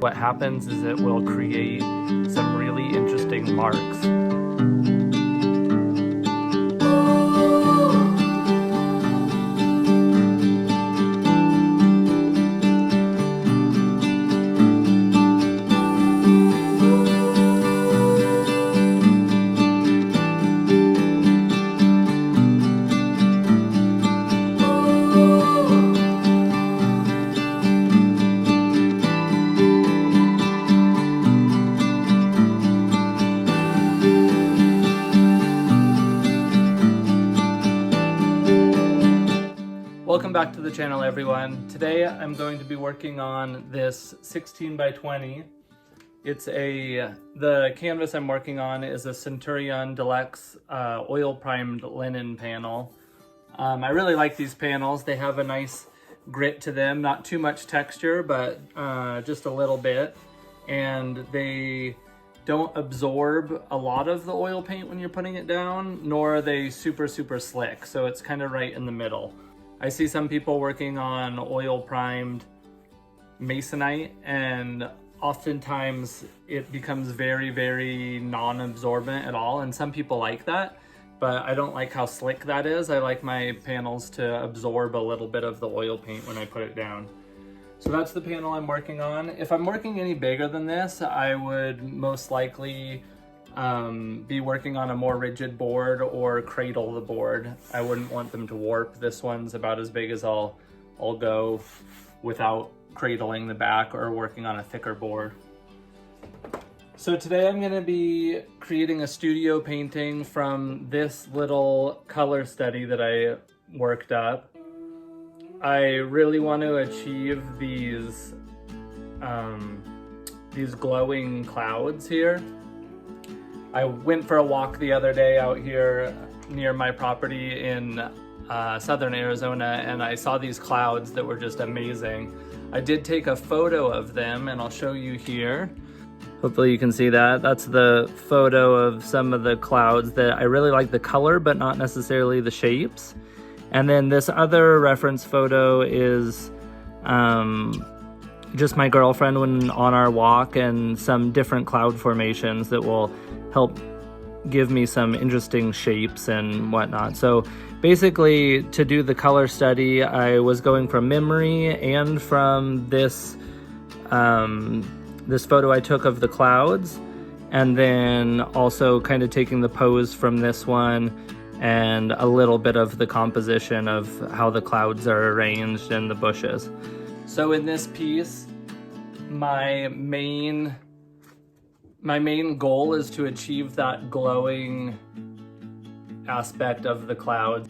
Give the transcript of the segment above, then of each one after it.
What happens is it will create some really interesting marks. Welcome back to the channel, everyone. Today I'm going to be working on this 16 by 20. The canvas I'm working on is a Centurion Deluxe oil primed linen panel. I really like these panels. They have a nice grit to them, not too much texture, but just a little bit. And they don't absorb a lot of the oil paint when you're putting it down, nor are they super slick. So it's kind of right in the middle. I see some people working on oil primed masonite, and oftentimes it becomes very non-absorbent at all, and some people like that, but I don't like how slick that is. I like my panels to absorb a little bit of the oil paint when I put it down. So that's the panel I'm working on. If I'm working any bigger than this, I would most likely be working on a more rigid board or cradle the board. I wouldn't want them to warp. This one's about as big as I'll go without cradling the back or working on a thicker board. So today I'm going to be creating a studio painting from this little color study that I worked up. I really want to achieve these glowing clouds here. I went for a walk the other day out here near my property in southern Arizona, and I saw these clouds that were just amazing. I did take a photo of them, and I'll show you here. Hopefully you can see that. That's the photo of some of the clouds that I really like the color, but not necessarily the shapes. And then this other reference photo is just my girlfriend when on our walk, and some different cloud formations that will help give me some interesting shapes and whatnot. So basically, to do the color study, I was going from memory and from this this photo I took of the clouds, and then also kind of taking the pose from this one and a little bit of the composition of how the clouds are arranged in the bushes. So in this piece, my main goal is to achieve that glowing aspect of the clouds.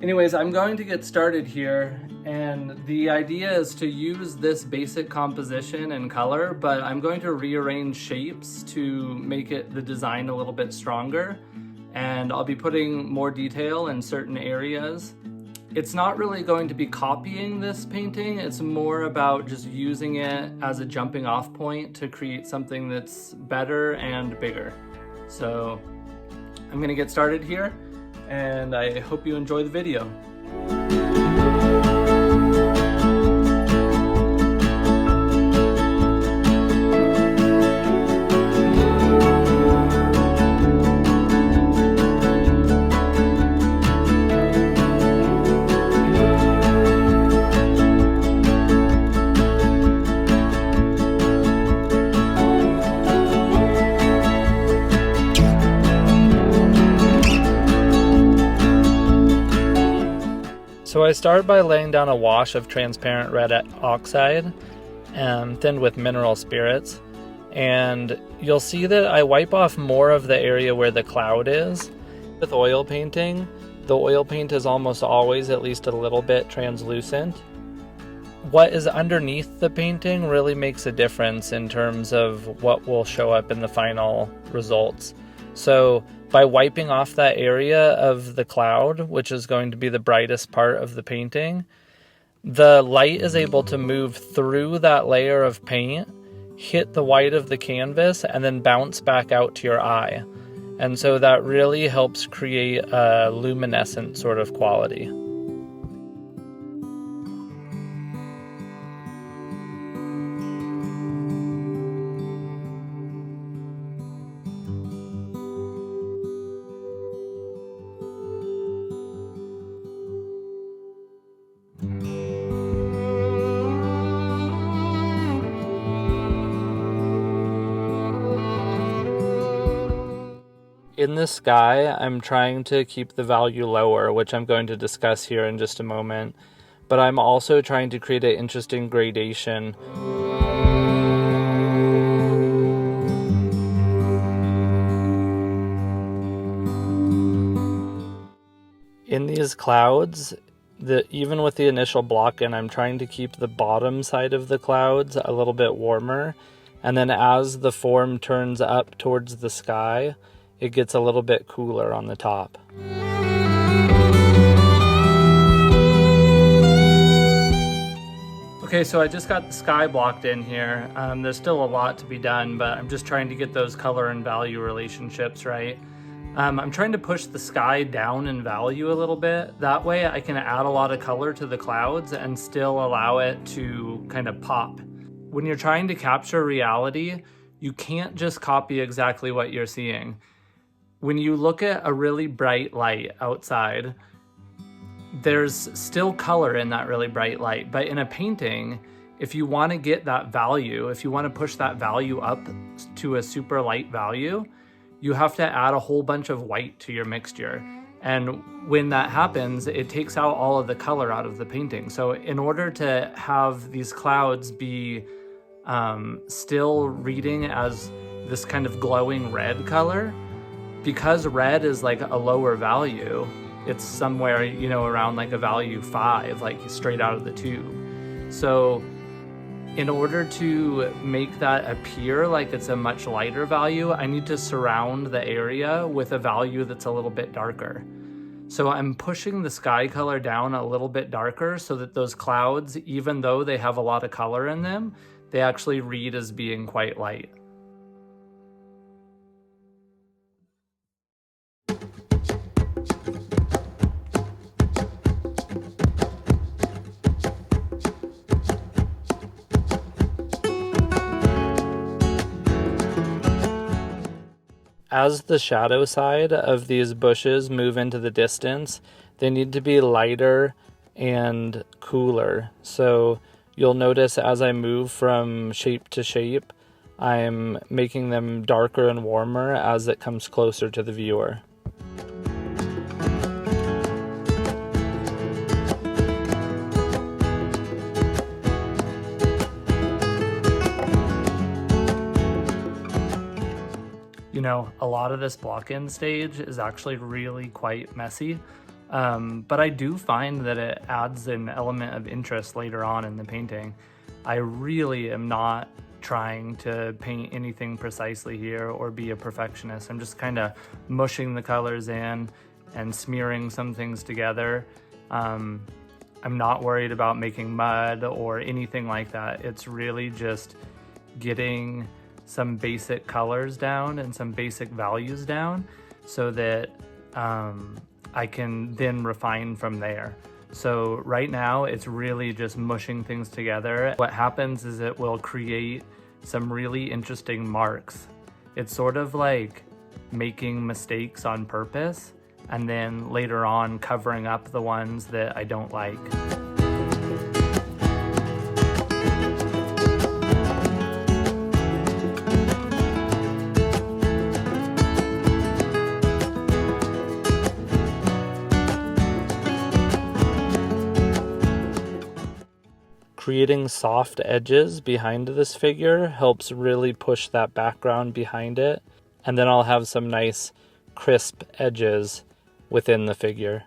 Anyways, I'm going to get started here, and the idea is to use this basic composition and color, but I'm going to rearrange shapes to make the design a little bit stronger, and I'll be putting more detail in certain areas. It's not really going to be copying this painting, it's more about just using it as a jumping off point to create something that's better and bigger. So I'm gonna get started here, and I hope you enjoy the video. So I start by laying down a wash of transparent red oxide thinned with mineral spirits, and you'll see that I wipe off more of the area where the cloud is. With oil painting, the oil paint is almost always at least a little bit translucent. What is underneath the painting really makes a difference in terms of what will show up in the final results. So by wiping off that area of the cloud, which is going to be the brightest part of the painting, the light is able to move through that layer of paint, hit the white of the canvas, and then bounce back out to your eye. And so that really helps create a luminescent sort of quality. In the sky, I'm trying to keep the value lower, which I'm going to discuss here in just a moment, but I'm also trying to create an interesting gradation. In these clouds, even with the initial block in, I'm trying to keep the bottom side of the clouds a little bit warmer, and then as the form turns up towards the sky, it gets a little bit cooler on the top. Okay, so I just got the sky blocked in here. There's still a lot to be done, but I'm just trying to get those color and value relationships right. I'm trying to push the sky down in value a little bit. That way I can add a lot of color to the clouds and still allow it to kind of pop. When you're trying to capture reality, you can't just copy exactly what you're seeing. When you look at a really bright light outside, there's still color in that really bright light, but in a painting, if you want to get that value, if you want to push that value up to a super light value, you have to add a whole bunch of white to your mixture. And when that happens, it takes out all of the color out of the painting. So in order to have these clouds be still reading as this kind of glowing red color, because red is like a lower value, it's somewhere, you know, around like a value 5, like straight out of the tube. So in order to make that appear like it's a much lighter value, I need to surround the area with a value that's a little bit darker. So I'm pushing the sky color down a little bit darker so that those clouds, even though they have a lot of color in them, they actually read as being quite light. As the shadow side of these bushes move into the distance, they need to be lighter and cooler. So you'll notice as I move from shape to shape, I'm making them darker and warmer as it comes closer to the viewer. You know, a lot of this block-in stage is actually really quite messy, but I do find that it adds an element of interest later on in the painting. I really am not trying to paint anything precisely here or be a perfectionist. I'm just kind of mushing the colors in and smearing some things together. I'm not worried about making mud or anything like that. It's really just getting some basic colors down and some basic values down so that I can then refine from there. So right now it's really just mushing things together. What happens is it will create some really interesting marks. It's sort of like making mistakes on purpose and then later on covering up the ones that I don't like. Creating soft edges behind this figure helps really push that background behind it, and then I'll have some nice crisp edges within the figure.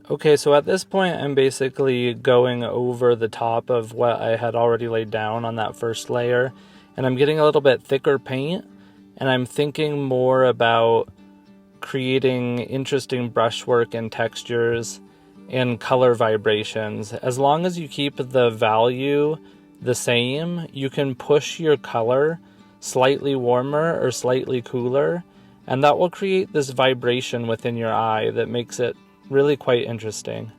Okay, so at this point I'm basically going over the top of what I had already laid down on that first layer, and I'm getting a little bit thicker paint, and I'm thinking more about creating interesting brushwork and textures and color vibrations. As long as you keep the value the same, you can push your color slightly warmer or slightly cooler, and that will create this vibration within your eye that makes it really quite interesting.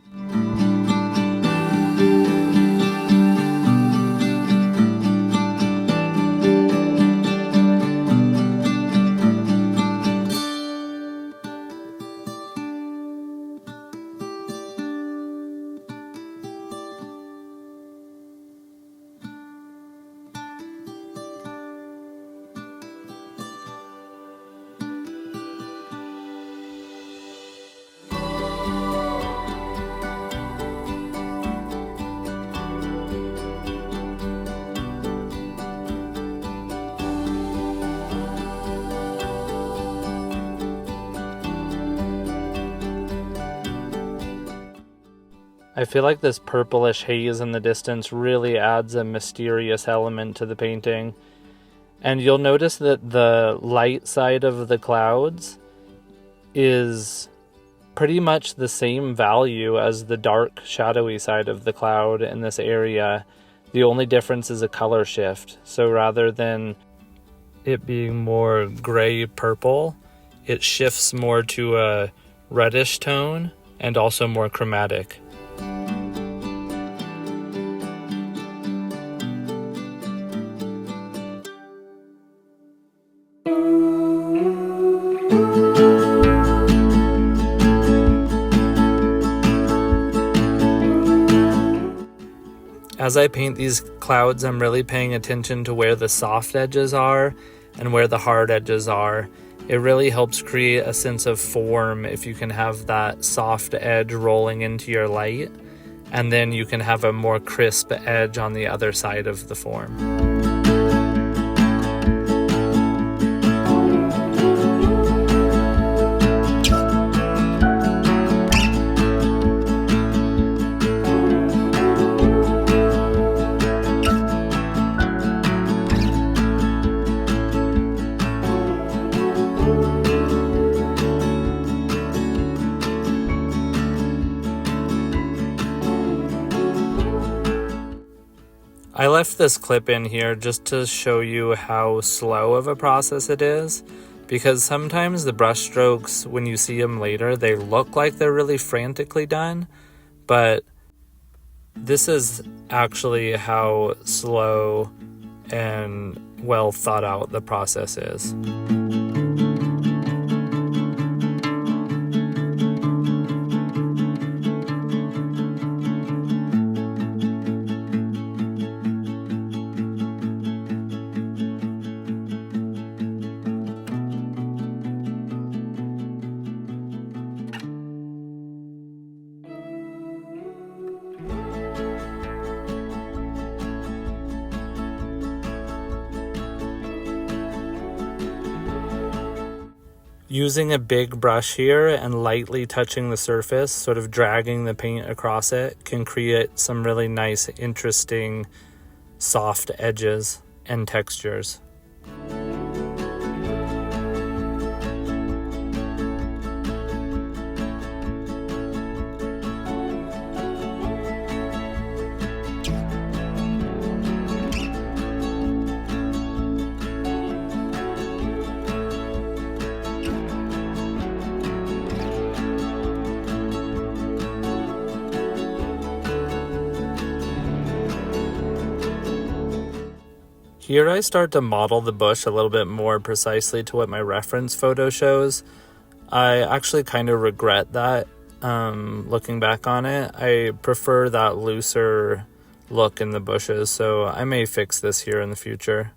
I feel like this purplish haze in the distance really adds a mysterious element to the painting. And you'll notice that the light side of the clouds is pretty much the same value as the dark, shadowy side of the cloud in this area. The only difference is a color shift. So rather than it being more gray-purple, it shifts more to a reddish tone and also more chromatic. As I paint these clouds, I'm really paying attention to where the soft edges are and where the hard edges are. It really helps create a sense of form if you can have that soft edge rolling into your light, and then you can have a more crisp edge on the other side of the form. I left this clip in here just to show you how slow of a process it is, because sometimes the brush strokes, when you see them later, they look like they're really frantically done, but this is actually how slow and well thought out the process is. Using a big brush here and lightly touching the surface, sort of dragging the paint across it, can create some really nice, interesting, soft edges and textures. Here I start to model the bush a little bit more precisely to what my reference photo shows. I actually kind of regret that, looking back on it. I prefer that looser look in the bushes, so I may fix this here in the future.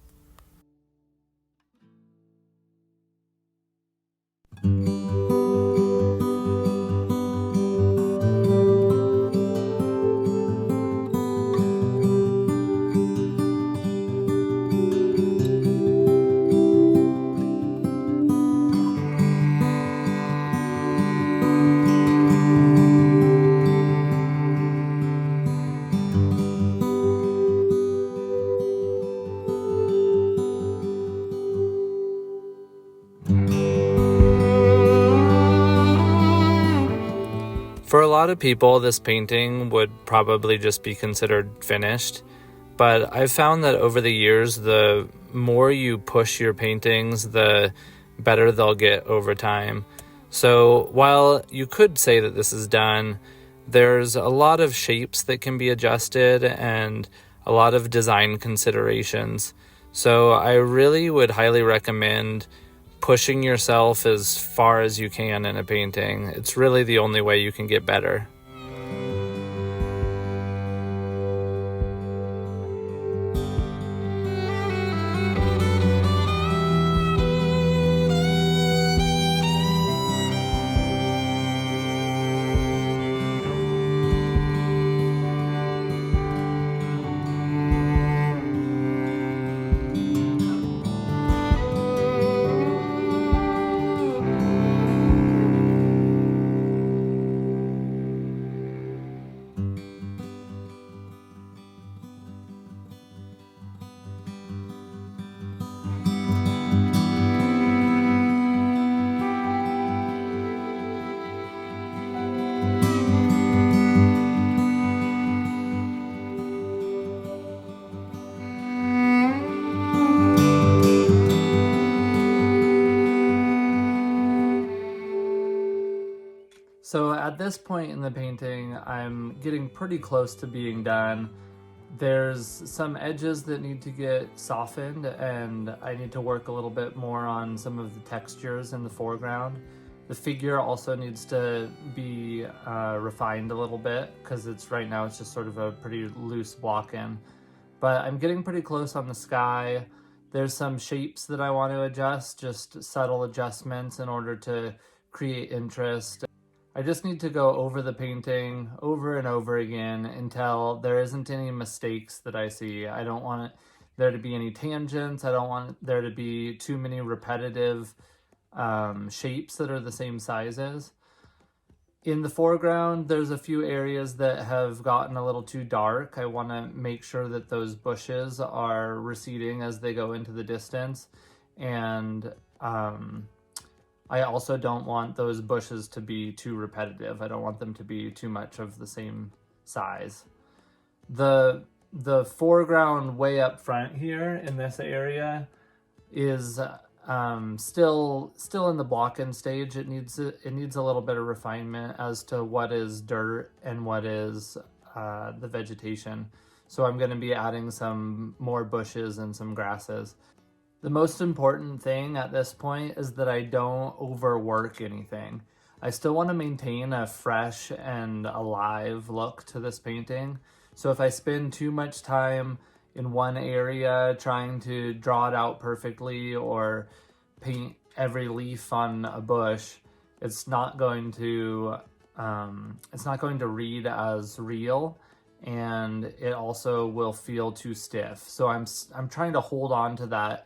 For a lot of people, this painting would probably just be considered finished, but I've found that over the years, the more you push your paintings, the better they'll get over time. So while you could say that this is done, there's a lot of shapes that can be adjusted and a lot of design considerations. So I really would highly recommend pushing yourself as far as you can in a painting. It's really the only way you can get better. So at this point in the painting, I'm getting pretty close to being done. There's some edges that need to get softened, and I need to work a little bit more on some of the textures in the foreground. The figure also needs to be refined a little bit, because right now it's just sort of a pretty loose block-in. But I'm getting pretty close on the sky. There's some shapes that I want to adjust, just subtle adjustments in order to create interest. I just need to go over the painting over and over again until there isn't any mistakes that I see. I don't want there to be any tangents. I don't want there to be too many repetitive shapes that are the same sizes. In the foreground, there's a few areas that have gotten a little too dark. I want to make sure that those bushes are receding as they go into the distance. And I also don't want those bushes to be too repetitive. I don't want them to be too much of the same size. The foreground way up front here in this area is still in the block-in stage. It needs a little bit of refinement as to what is dirt and what is the vegetation. So I'm going to be adding some more bushes and some grasses. The most important thing at this point is that I don't overwork anything. I still want to maintain a fresh and alive look to this painting. So if I spend too much time in one area trying to draw it out perfectly or paint every leaf on a bush, it's not going to read as real, and it also will feel too stiff. So I'm trying to hold on to that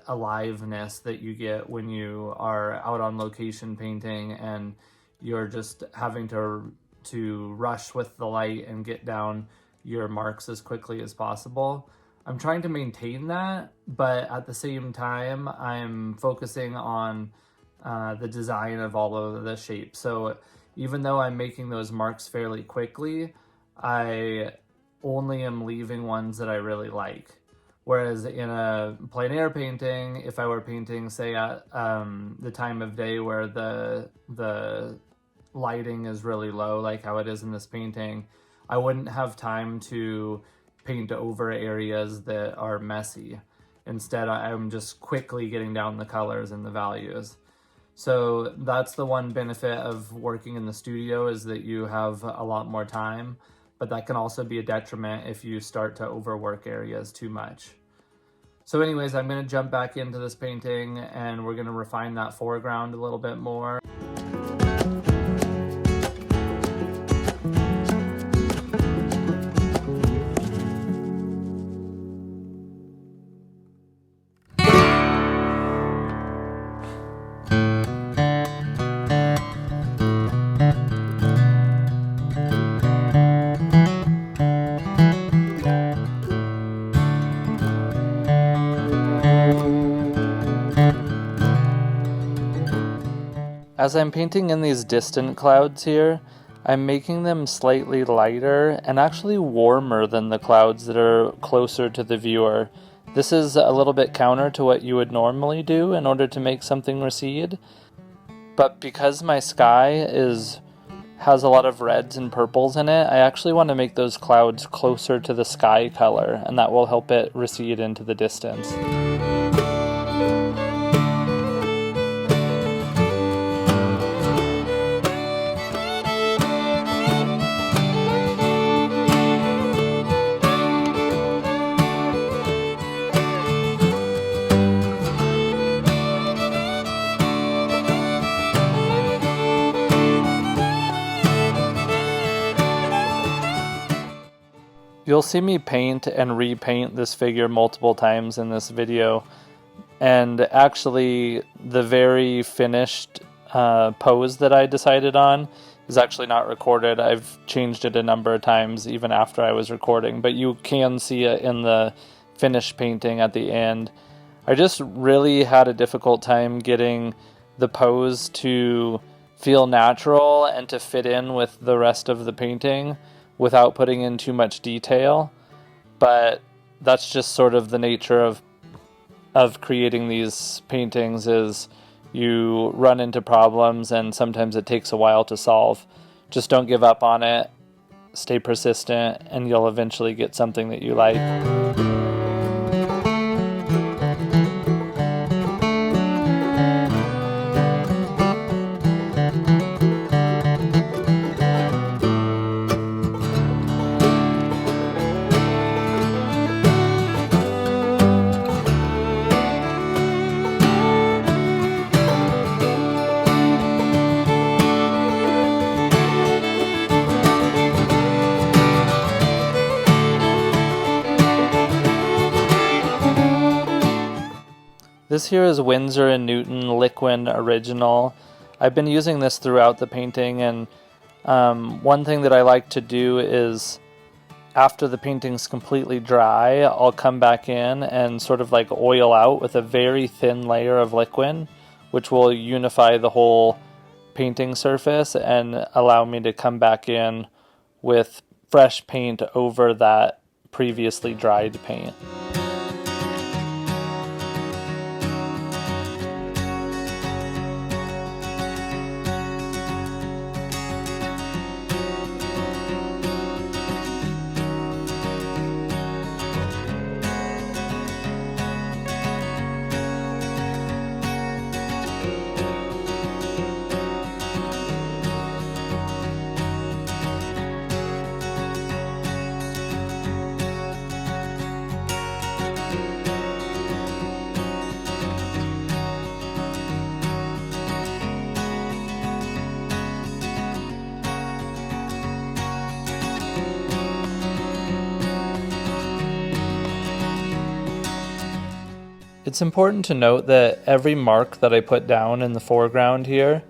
aliveness that you get when you are out on location painting and you're just having to rush with the light and get down your marks as quickly as possible. I'm trying to maintain that, but at the same time, I'm focusing on the design of all of the shapes. So even though I'm making those marks fairly quickly, I only am leaving ones that I really like. Whereas in a plein air painting, if I were painting, say, at the time of day where the lighting is really low, like how it is in this painting, I wouldn't have time to paint over areas that are messy. Instead, I'm just quickly getting down the colors and the values. So that's the one benefit of working in the studio, is that you have a lot more time, but that can also be a detriment if you start to overwork areas too much. So anyways, I'm going to jump back into this painting and we're going to refine that foreground a little bit more. As I'm painting in these distant clouds here, I'm making them slightly lighter and actually warmer than the clouds that are closer to the viewer. This is a little bit counter to what you would normally do in order to make something recede, but because my sky has a lot of reds and purples in it, I actually want to make those clouds closer to the sky color, and that will help it recede into the distance. You'll see me paint and repaint this figure multiple times in this video, and actually the very finished pose that I decided on is actually not recorded. I've changed it a number of times even after I was recording, but you can see it in the finished painting at the end. I just really had a difficult time getting the pose to feel natural and to fit in with the rest of the painting without putting in too much detail, but that's just sort of the nature of creating these paintings, is you run into problems and sometimes it takes a while to solve. Just don't give up on it, stay persistent, and you'll eventually get something that you like. This here is Winsor & Newton Liquid Original. I've been using this throughout the painting, and one thing that I like to do is after the painting's completely dry, I'll come back in and sort of like oil out with a very thin layer of liquid, which will unify the whole painting surface and allow me to come back in with fresh paint over that previously dried paint. It's important to note that every mark that I put down in the foreground here,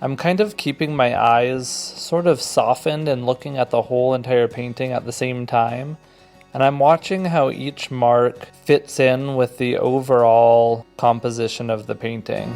I'm kind of keeping my eyes sort of softened and looking at the whole entire painting at the same time. And I'm watching how each mark fits in with the overall composition of the painting.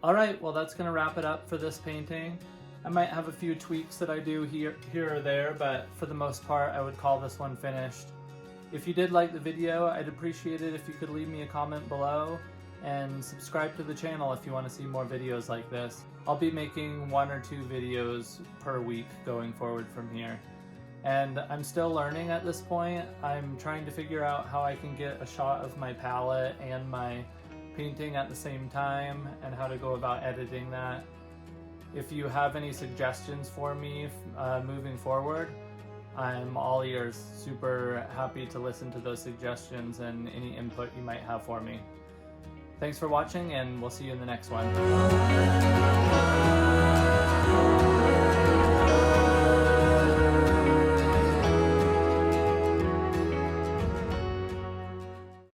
Alright, well that's going to wrap it up for this painting. I might have a few tweaks that I do here or there, but for the most part I would call this one finished. If you did like the video, I'd appreciate it if you could leave me a comment below and subscribe to the channel if you want to see more videos like this. I'll be making 1 or 2 videos per week going forward from here. And I'm still learning at this point. I'm trying to figure out how I can get a shot of my palette and my painting at the same time and how to go about editing that. If you have any suggestions for me moving forward, I'm all ears. Super happy to listen to those suggestions and any input you might have for me. Thanks for watching, and we'll see you in the next one.